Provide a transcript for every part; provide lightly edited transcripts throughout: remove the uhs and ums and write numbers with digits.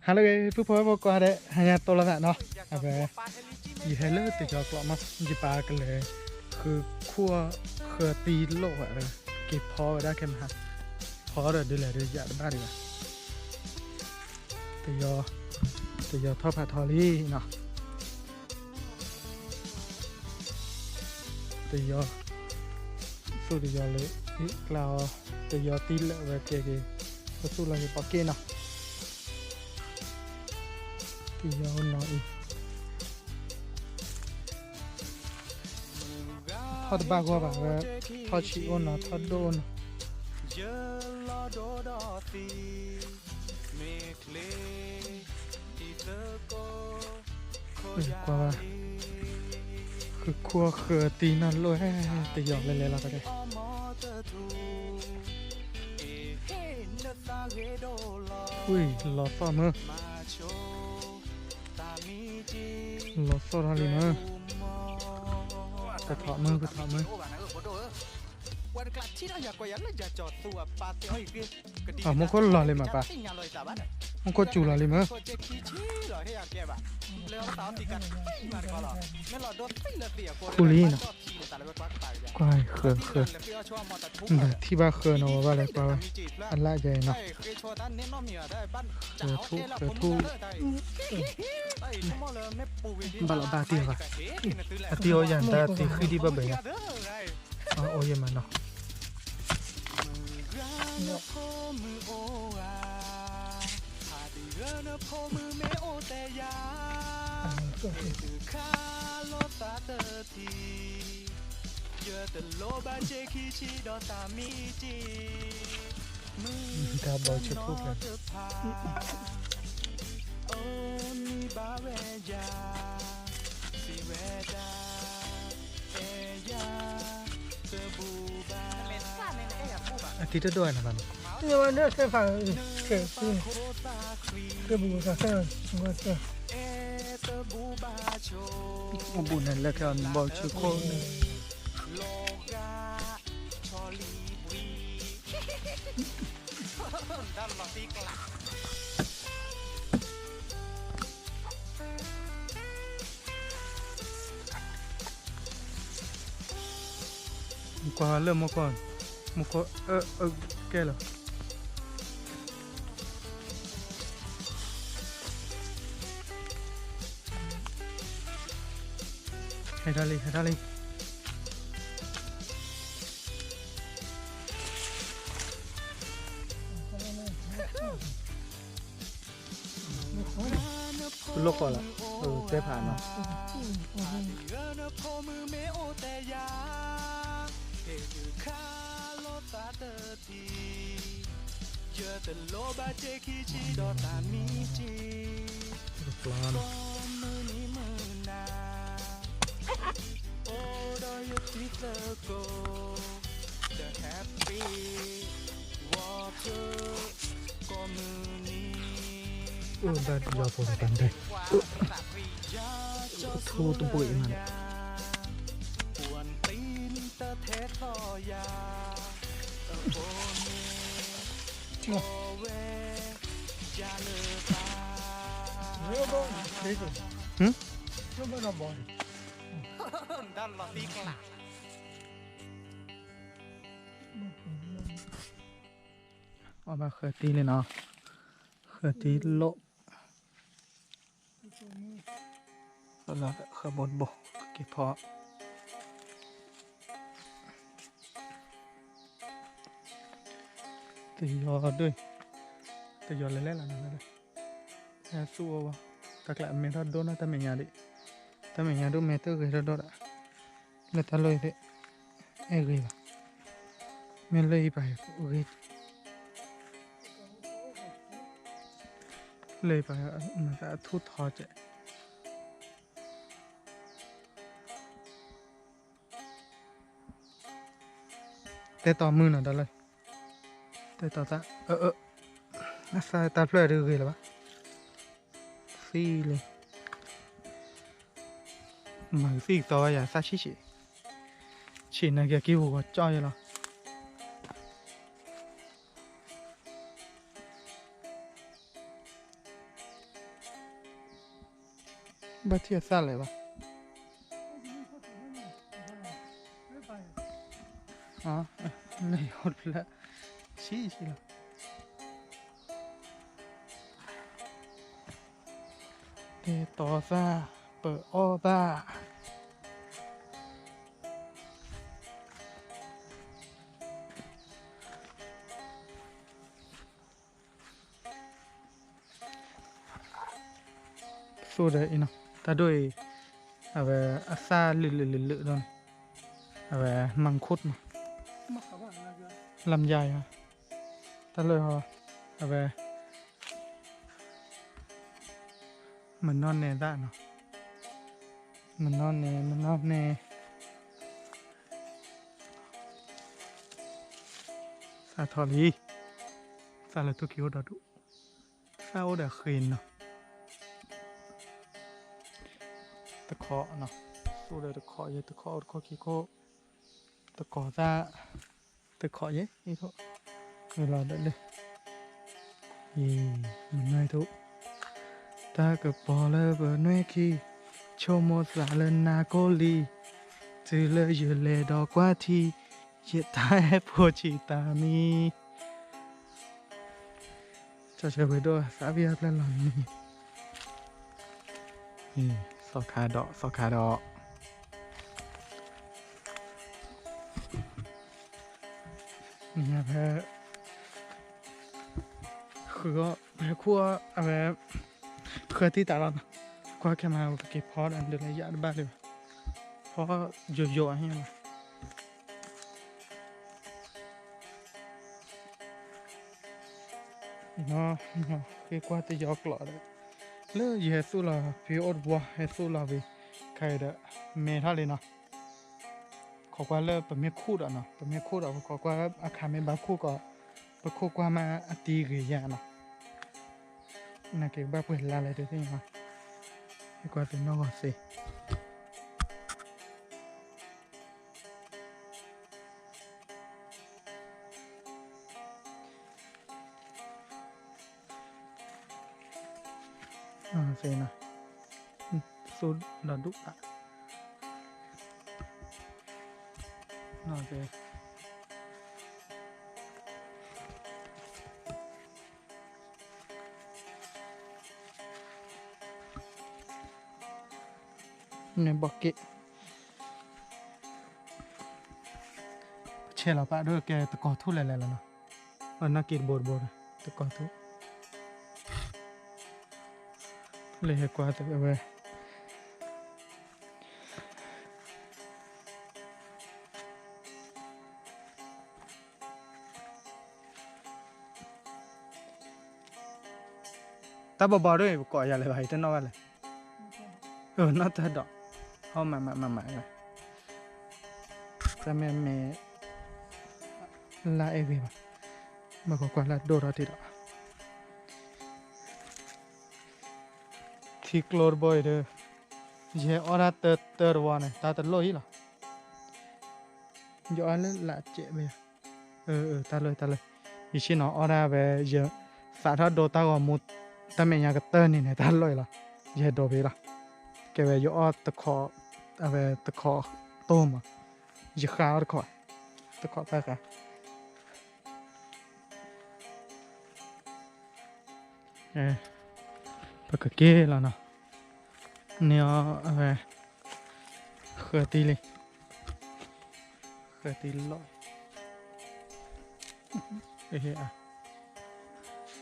ฮัลโหลผู้พ่อบอกว่าได้หายตัวละเนาะอะไรยี่ห้อเลิศติดจอกลับมาจีปากันเลยคือขั้วเครือตีโลกอะไรเก็บพอไว้ได้แค่ไหนพอเดี๋ยวดูแลเดี๋ยวอยากบ้านดีกว่าแต่ยอทอดผัดทอรี่เนาะแต่ยอสู้แต่ยอเลยนี่กล่าวแต่ยอตีเลยไว้เก๋ๆก็สู้เราอยู่ปอกเก้เนาะแต่ยอน้อยทอดบ้าก็แบบว่าทอดชีโอนะทอดโดนกว่าคือครัวเขือตีนั่นเลยแต่หยอกเลยเราก็ได้อุ้ยหลอดฟ้ามือหลอดฟ้าอะไรมือแต่ถอดมือก็ถอดมือมันก็หล่อเลยมาปะมันก็จูหล่อเลยมั้งคุลีนะกวายเขือที่บ้าเขือเนาะว่าอะไรกว่าอันละใหญ่เนาะเขือทูบาลาบาเตียวะอาเตียวอย่างแต่ตีคือดีบ้าเบย์โอ้ยมันเนาะดาบอลชุดพูดเลยอาทิตย์ด้วยนะมันเนี่ยวันนี้แค่ฟังแค่บูซาเซอร์ว่าเซอร์บุญนั่นแหละกันบอลชุดโค้งกว่าเริ่มมาก่อนมุกแกเหรอให้ได้เลยโลกก่อนละได้ผ่านเนาะปลาได้ยอดพอกันได้ทูตุ้มปุ๋ยมันออกมาเคยตีเลยเนาะเคยตีโลแล้วขบวนบกเก็บพอตียอด้วยตียอเล่นๆแล้วนั่นเลยแค่สู้วะตะกละเมทัดโดนนะแต่ไม่ยาดิแต่ไม่ยาดูเมทัลเลยระดอะแล้วตะเลยเด็เอ้ยละเมเลยไปโอเคเลยไปมันจะทุบทอดเจแต่ต่อมือหน่อยได้เลยแต่ต่อตาน่าใส่ตาเปลือยเลยหรอวะซีเลยเหมือนซีต่ออย่างซาชิชินะแกกิ้วก็จ่อยแล้ว บัตรเทียซ่าเลยวะอ๋อไม่หดละชี้ละเตต่อซ่าเปิดอ้อซ่าสู้ได้อีเนาะแต่ด้วยเอาไปอาซาลึๆๆๆด้วยเอาไปมังคุดมาลำไยฮะแต่เลยฮะเอาไปมันนอนเนได้เนาะมันนอนเนซาทอลีซาเลตุกิโอดาดุซาโอดาเคนเนาะตะเคาะเนาะสู้เลยตะเคาะเยอะตะเคาะขี้โคตะเคาะซาตะเคาะเยอะนี่เขาเวลาได้เลยมันไม่ทุกตากระป๋อเลยเบอร์น้อยขี้โชโมสาเลนาโกลีจือเลยยืเลยดอกว่าทีเยตายโพจิตามีจะเชื่อไปด้วยสาวิอาเพลนหลังนี่สอขาดอกนี่แพ้คือก็แพ้ขั้วอะไรคือที่ตลอดขั้วแค่มาเก็บพอดอันเดียวระยะบ้านเลยเพราะโยๆให้มันเนาะคือขั้วที่ยอกหล่อเลยเลือเยซูล่ะพี่อดบัวเยซูล่ะพี่ใครเด้อเมท่าเลยเนาะขอกว่าเลิกเป็นเมียคู่อ่ะเนาะเป็นเมียคู่อ่ะขอกว่าอาคารไม่บ้าคู่ก็เป็นคู่กว่ามาตีกี่อย่างเนาะน่าเก็บบ้าเปิดลาเลยเดี๋ยวนี้มาให้กว่าเป็นนอกสิเซนะสูดดดุอ่ะน่าจะเนี่ยบอกเกะเชื่อเราปะด้วยแกตะกอทุ่นอะไรแล้วเนาะนักกีฬาโบดตะกอทุ่นเลยให้กว่าแต่ไปตาบอด้วยก่ออย่าเลยไปที่นอกเลยน่าจะดอกเข้ามาเลยจะไม่ลาเอวีมาก่อนละโดราติดที่คลอร์บอยเด้อเยอะอราเตอร์วันเนี่ยตาตลอยล่ะย้อนเลยละเจ็บไปตาเลยอีชินออราเบเยอะสาธารณโดตาก็มุดแต่ไม่อยากเตอร์นี่เนี่ยตาลอยล่ะเยอะโดไปล่ะแกเวยอตะคอเวตะคอต้มเยอะข้าวตะคอตาค่ะปากเกะแล้วเนาะเนี่ยเคยตีเลยเคยตีลอย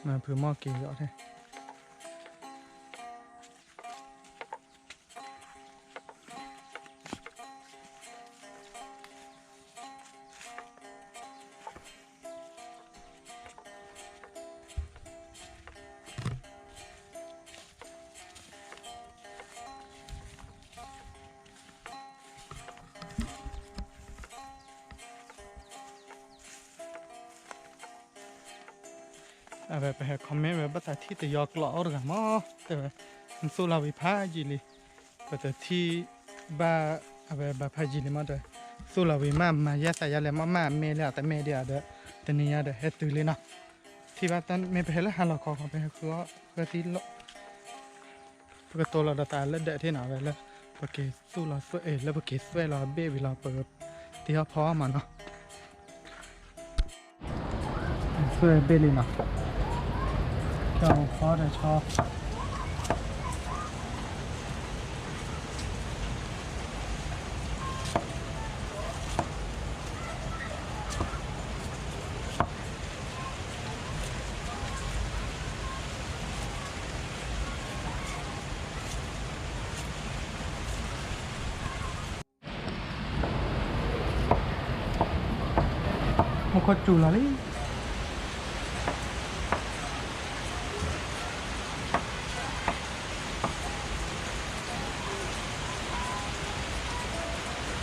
มาเพื่อมอเกยอแท้ไปหาคอมเมนต์แบบภาษาที่จะยอกหล่อหรือมั้งแต่มันสู้เราวิพากษ์จีเลยแต่ที่บ้าบ้าพาจีเลยมั้งแต่สู้เราวิมาแยกสายเลยมาเมลี่แต่เมเดียเด้อแต่เนี่ยเด้อเฮ็ดตื่นเลยนะที่บ้านตั้งไม่ไปแล้วหันหลังคอไปคือที่ cái tô là đặt lên để thế nào vậy là cái su là xuôi là cái xuôi là bê vì là bờ thì họ phó mà nó xuôi bê đi nào cho phó để cho một con chủ là đi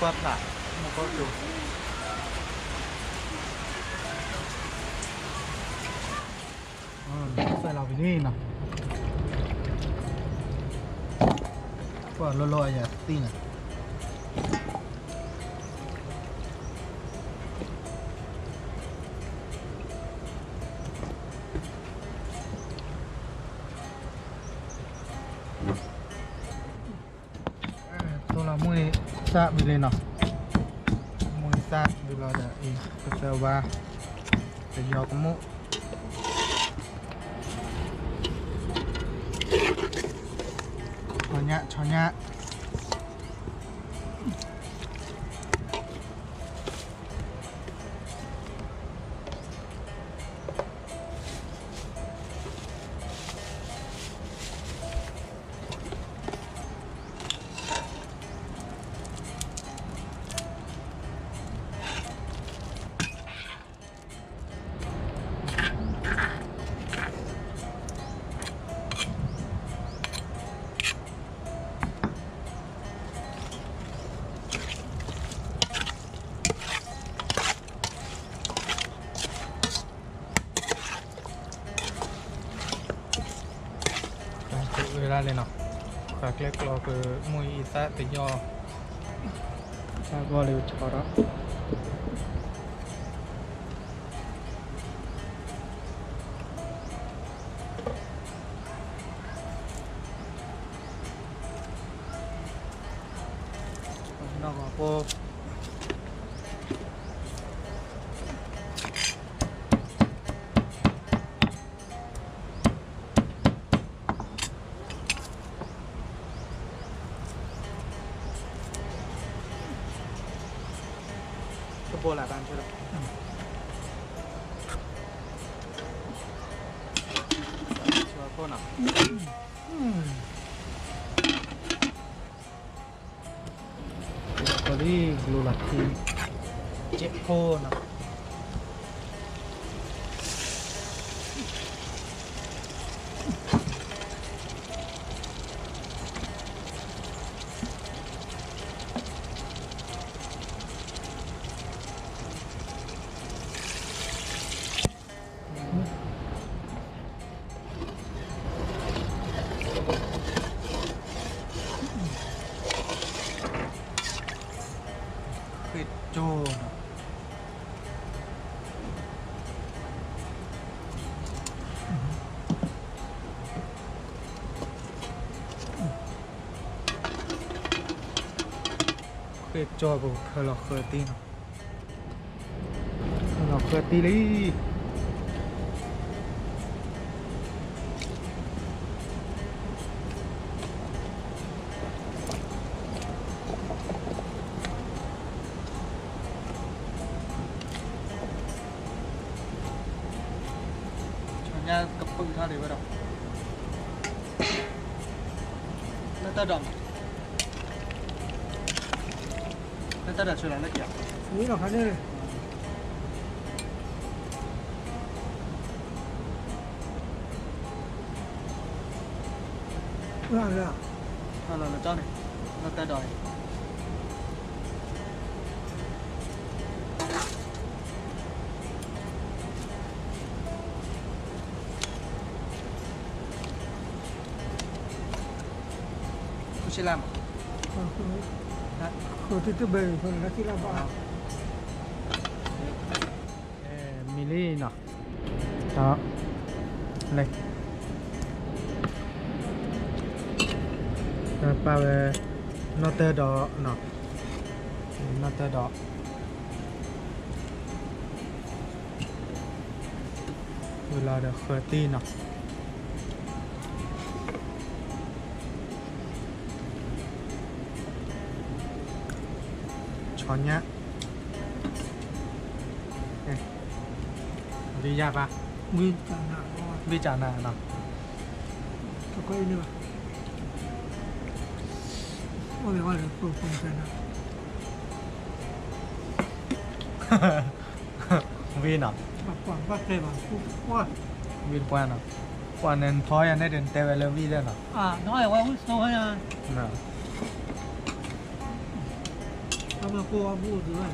quạt lại một con chủ phải làm cái gì nào quả lo lo vậy tin này mùi sạ bị lên nào mùi sạ bị lo đã ý cái sờ va cái giò có mũ cho nhạ ra lên nào các lek lo ke mui isa te yo sa go le cho đó nó có cô cô là bạn chưa được cho cô nào có đi lù lặt thì chết khô nào cho cái cho vào khơi lọc khơi tí nào khơi lọc khơi tí đi nhà cặp bưng tha để vào đâu nó ta đầm nó ta đặt xuống là kìa nghĩ là khá đây là nó cho này nó ta đòi sẽ làm khổ từ bề phần là chỉ làm vào mili nè đó này ปลาเวนอเตอร์ดอเนาะนอเตอร์ดอเวลาเดี๋ยวเคอร์ตี้เนาะช้อนเนี้ยวิยากปะ มีจานหนา วิจารณ์นะเนาะ แล้วก็อันนี้ว่ะว่าแต่ว่าเดี๋ยวปลูกผมใส่นะ วินเนาะ แบบกว่างก็เต็มอ่ะปุ๊บว่า วินปานเนาะปานนั้นพอยังได้เดินเตะไปเลยวิเด้อเนาะ น้อยว่าโซ่เนี่ย เนาะ ทำมาโกว่าบูดด้วย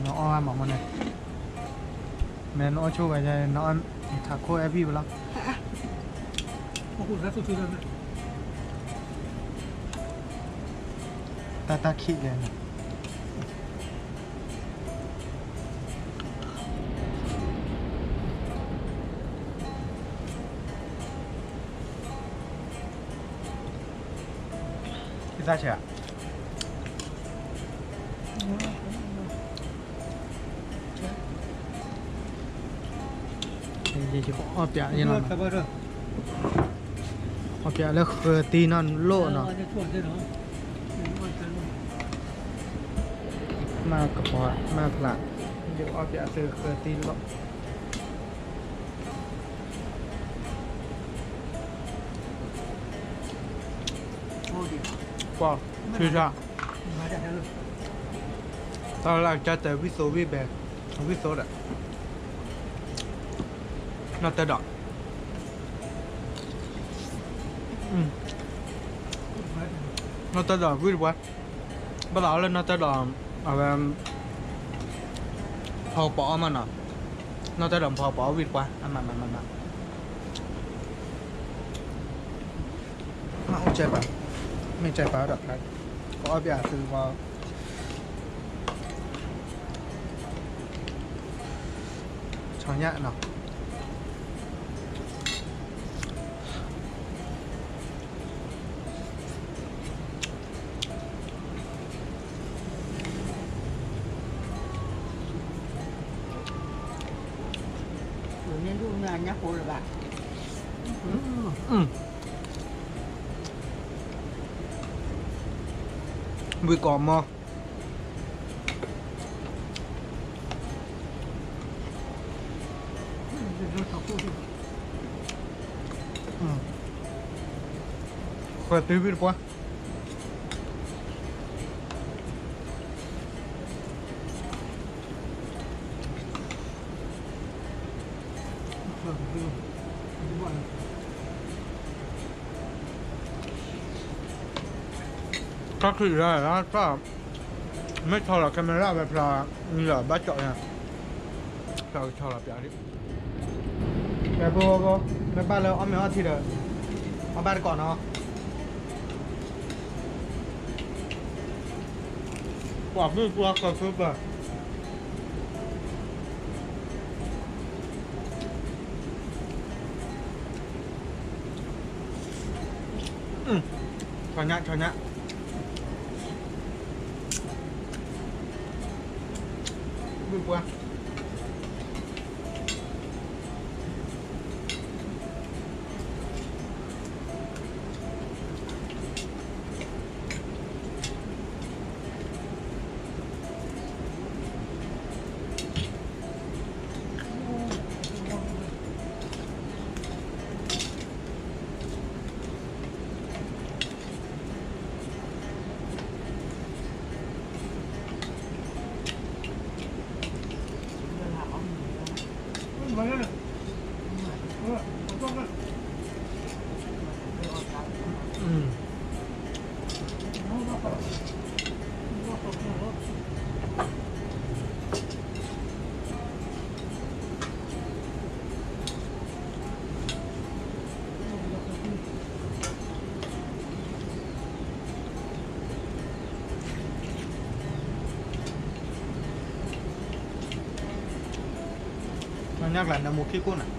น้องอ้อมบอกมาเนี่ยแม่น้องช่วยไปน้องถักโค้แอพี่ไปแล้ว พวกคุณแค่สุดๆเลยนะ ตาขี้เลยนะพี่ตาเชียยี่สิบอ้อเปียยี่นอนอ้อเปียแล้วคือตีนอนโล่เนาะมากกระเพาะมากละเดี๋ยวอ้อเปียซื้อคือตีนโล่ว้าวชื่อจ้าตอนแรกจะแต่วิโซวิแบบวิโซดะนอตเตอร์ดอกนอตเตอร์ดอกวิดวะบ้านเราเลยนอตเตอร์ดอกเอาแบบพอปอมันเนาะนอตเตอร์ดอกพอปอวิดวะมาเอาใจปะไม่ใจปะดอกครับก็เอาไปอ่านซื้อว่าช่องยะเนาะnên luôn là nhắc cô là bạn วิกอมมอเคยตีวิดปะก็คือได้แล้วก็ไม่ชอบหรอกแคมเมราแบบเรามีหรอบ้าเจาะเนี่ยเราชอบหรอกอย่างนี้แบบโบแบบบ้านเราเอาไม่เอาทีเดียวเอาบ้านก่อนเนาะกว่ามือกว่าก่อนซุปอะช้อนเนี้ยมือกว่ามันยากหลายน้ำมูกขี้กุ้นอ่ะ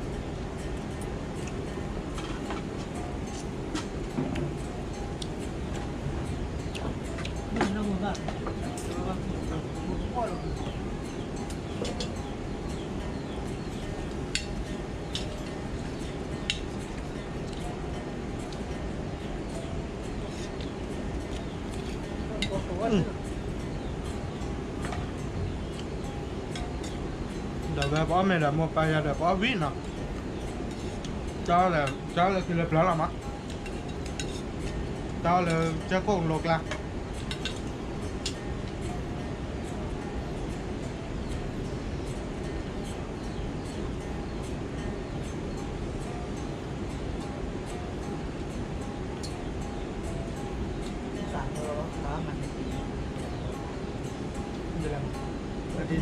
Đợt về bỏ mẹ là một bài là bỏ vít nè. Cho là cái lập đó là mắt. Cho là cho con lột là. Đây là đi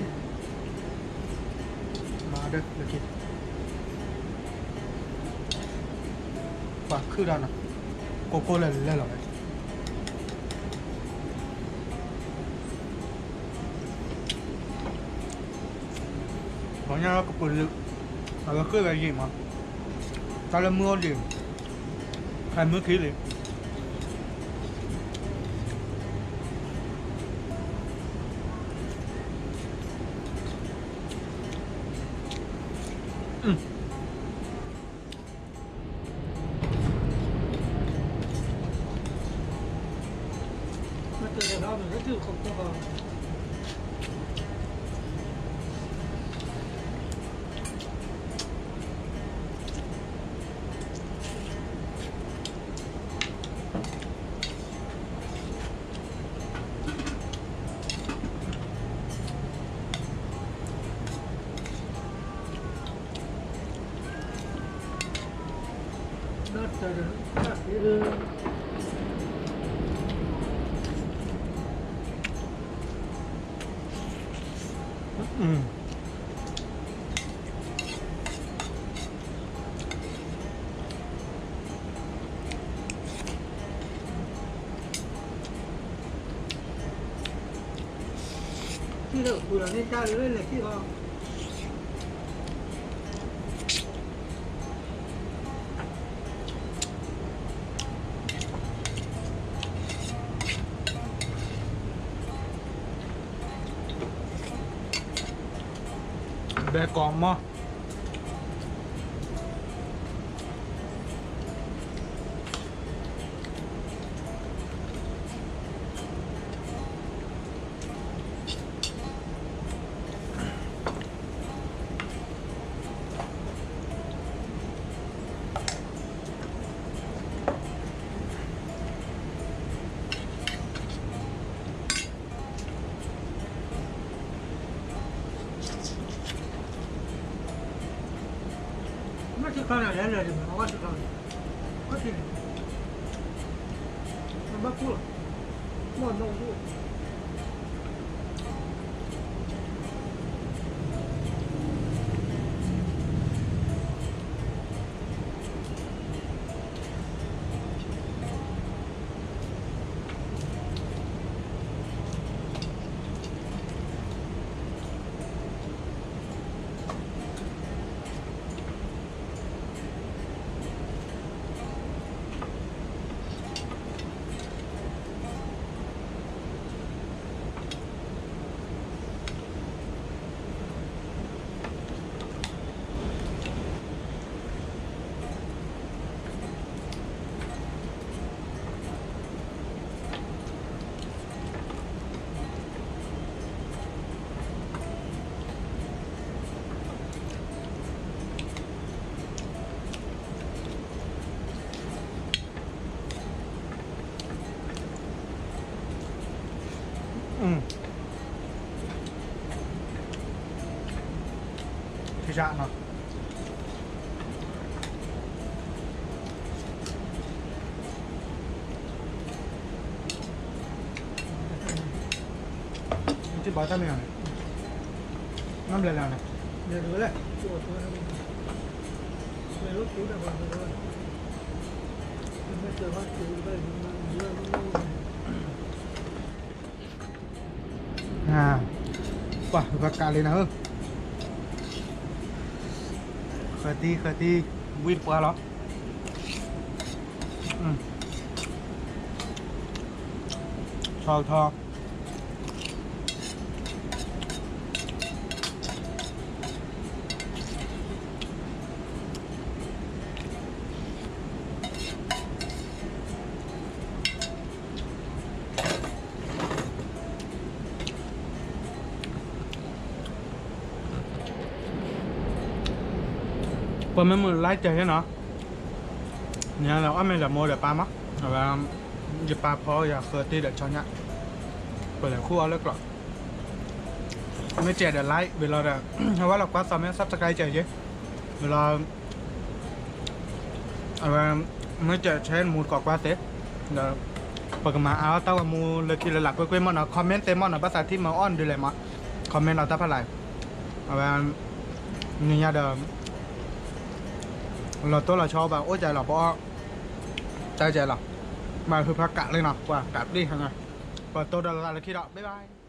mà đây là gì và khứ ra nào cô lên lên rồi có nhau có quyền lực mà có khứ là gì mà ta là mưa gì hay mưa khí liền mà từ đó mình rất thường không có vào nó từ đó khi đậu củ nên cha lên là khi họ bé con mà nó chỉ con nào đấy là được nó có chỉ con có gì nó bắt cua ngon ngon cua thì dạng nào chứ bảo tao mèo này ngâm lại nào này để đứa này chua chua về lúc cứu được rồi bây giờ bắt cứu bây à quả và cả lên nào khởi ti win qua đó thò thò phần mấy mưa lái chơi thế nó nhà là ăn mình là mua để ba mắt và giờ ba phó giờ khơi ti để cho nhá bởi là khu ở lớp rồi mấy trẻ để lái vì là không là quá sao mấy sắp cái chơi chứ vì là mấy trẻ chơi một cọ quá thế là bởi mà áo tao mà mua lời khi là lạc quên mà nó comment tên mà nó bắt tí mà on đi lại mà comment nó tao phải lại và như nhà đời là tôi là cho bà ôi trời là bỏ tay trời là mà hơi phát cạn lên nào qua cạn đi hàng ngày và tôi là khi đó bye bye